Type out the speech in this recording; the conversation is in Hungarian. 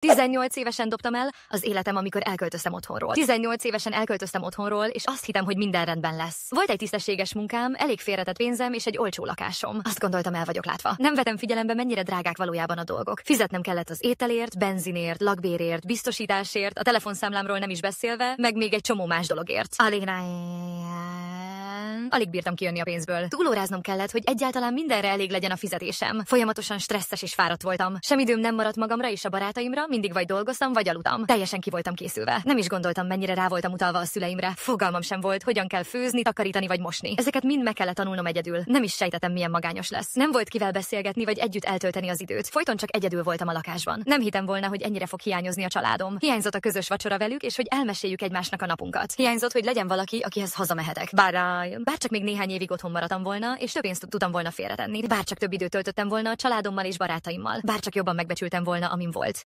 18 évesen dobtam el az életem, amikor elköltöztem otthonról. 18 évesen elköltöztem otthonról, és azt hittem, hogy minden rendben lesz. Volt egy tisztességes munkám, elég félretett pénzem és egy olcsó lakásom. Azt gondoltam, el vagyok látva. Nem vetem figyelembe, mennyire drágák valójában a dolgok. Fizetnem kellett az ételért, benzinért, lakbérért, biztosításért, a telefonszámlámról nem is beszélve, meg még egy csomó más dologért. Alig bírtam kijönni a pénzből. Túlóráznom kellett, hogy egyáltalán mindenre elég legyen a fizetésem. Folyamatosan stresszes és fáradt voltam. Sem időm nem maradt magamra és a barátaimra, mindig vagy dolgoztam, vagy aludtam. Teljesen ki voltam készülve. Nem is gondoltam, mennyire rá voltam utalva a szüleimre. Fogalmam sem volt, hogyan kell főzni, takarítani vagy mosni. Ezeket mind meg kellett tanulnom egyedül. Nem is sejtettem, milyen magányos lesz. Nem volt kivel beszélgetni vagy együtt eltölteni az időt. Folyton csak egyedül voltam a lakásban. Nem hittem volna, hogy ennyire fog hiányozni a családom. Hiányzott a közös vacsora velük, és hogy elmeséljük egymásnak a napunkat. Hiányzott, hogy legyen valaki, akihez hazamehetek. Bárcsak még néhány évig otthon maradtam volna, és több pénzt tudtam volna félretenni. Bárcsak több időt töltöttem volna a családommal és barátaimmal. Bárcsak jobban megbecsültem volna, amin volt.